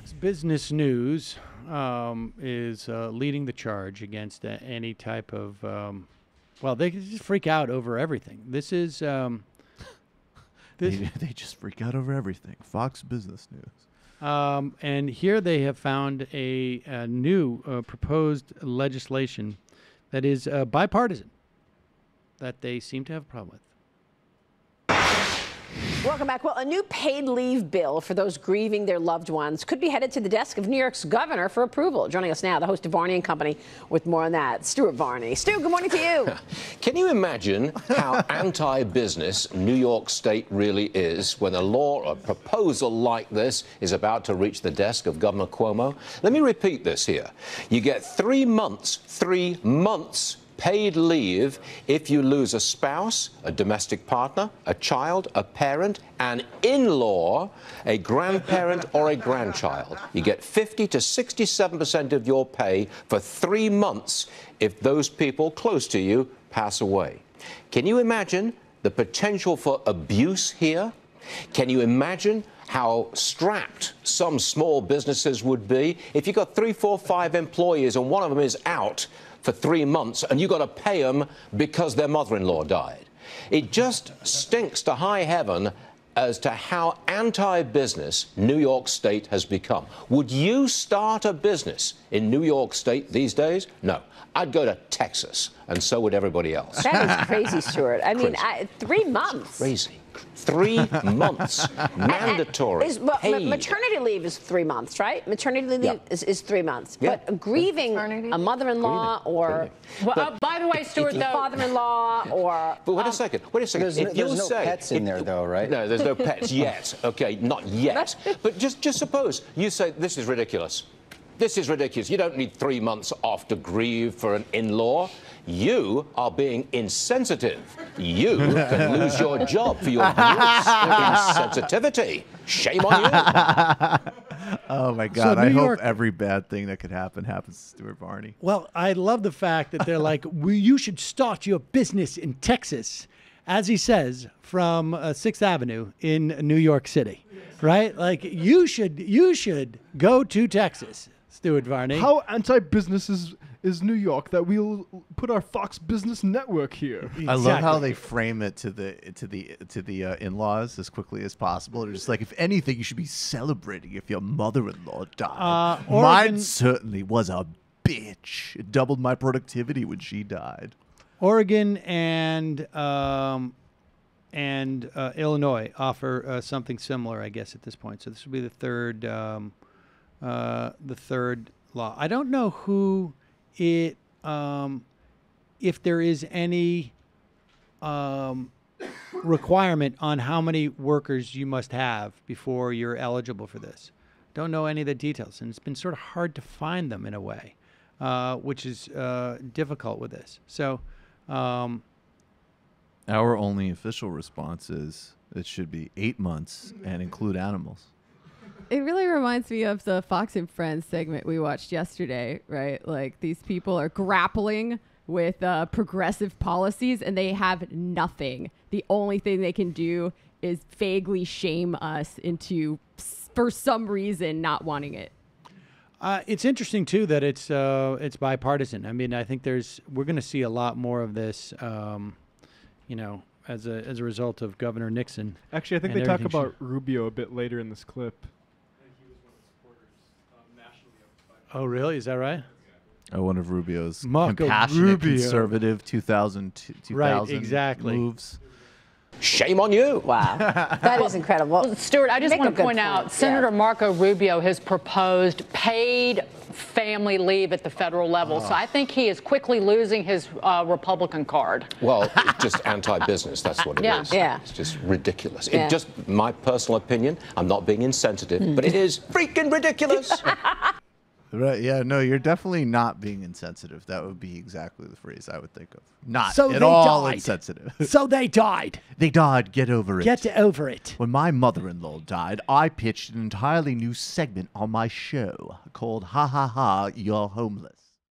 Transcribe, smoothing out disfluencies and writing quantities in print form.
Fox Business News is leading the charge against any type of, well, they just freak out over everything. This is, they just freak out over everything. Fox Business News. and here they have found a new proposed legislation that is bipartisan that they seem to have a problem with. Welcome back. Well, a new paid leave bill for those grieving their loved ones could be headed to the desk of New York's governor for approval. Joining us now, the host of Varney and Company with more on that, Stuart Varney. Stu, good morning to you. Can you imagine how anti-business New York State really is when a law or proposal like this is about to reach the desk of Governor Cuomo? Let me repeat this here. You get 3 months paid leave if you lose a spouse, a domestic partner, a child, a parent, an in-law, a grandparent, or a grandchild. You get 50 to 67% of your pay for 3 months if those people close to you pass away. Can you imagine the potential for abuse here? Can you imagine how strapped some small businesses would be if you got 3, 4, 5 employees and one of them is out for 3 months and you got to pay them because their mother-in-law died? It just stinks to high heaven as to how anti-business New York State has become. Would you start a business in New York State these days? No. I'd go to Texas, and so would everybody else. That is crazy, Stuart. I mean, 3 months. Crazy. 3 months. Mandatory. Paid. Maternity leave is 3 months, right? Maternity leave is 3 months. Yeah. But grieving a mother-in-law or Well, by the way, Stuart, though, father-in-law or... But wait a second. Wait a second. There's no pets in there, though, right? No, there's no pets yet. Okay, not yet. But just suppose you say this is ridiculous. This is ridiculous. You don't need 3 months off to grieve for an in-law. You are being insensitive. You can lose your job for your gross insensitivity. Shame on you. Oh, my God. I hope every bad thing that could happen happens to Stuart Varney. Well, I love the fact that they're like, well, you should start your business in Texas, as he says, from 6th Avenue in New York City, right? Like, you should go to Texas, Stuart Varney. How anti-business is New York that we'll put our Fox Business Network here? Exactly. I love how they frame it to the in-laws as quickly as possible. They're just like, if anything, you should be celebrating if your mother-in-law died. Mine certainly was a bitch. It doubled my productivity when she died. Oregon and Illinois offer something similar, I guess, at this point. So this will be the third law. I don't know who it, if there is any requirement on how many workers you must have before you're eligible for this. Don't know any of the details, and it's been sort of hard to find them in a way, which is difficult with this. So our only official response is it should be 8 months and include animals. It really reminds me of the Fox and Friends segment we watched yesterday, right? Like, these people are grappling with progressive policies and they have nothing. The only thing they can do is vaguely shame us into, for some reason, not wanting it. It's interesting too that it's bipartisan. I mean, I think we're going to see a lot more of this, you know, as a result of Governor Nixon. Actually, I think they talk about Rubio a bit later in this clip. Oh, really? Is that right? Oh, one of Rubio's Marco compassionate Rubio. Conservative 2000 Right, exactly. moves. Shame on you. Wow. That is incredible. Well, Stuart, I just Make want a to good point out, point. Senator Marco Rubio has proposed paid family leave at the federal level. So I think he is quickly losing his Republican card. Well, it's just anti-business. That's what it is. Yeah. It's just ridiculous. Yeah. Just my personal opinion. I'm not being insensitive, but it is freaking ridiculous. Right, yeah, no, you're definitely not being insensitive. That would be exactly the phrase I would think of. Not So at they all died. insensitive. So they died. They died, get over it. Get over it. When my mother-in-law died, I pitched an entirely new segment on my show called Ha Ha Ha, You're Homeless.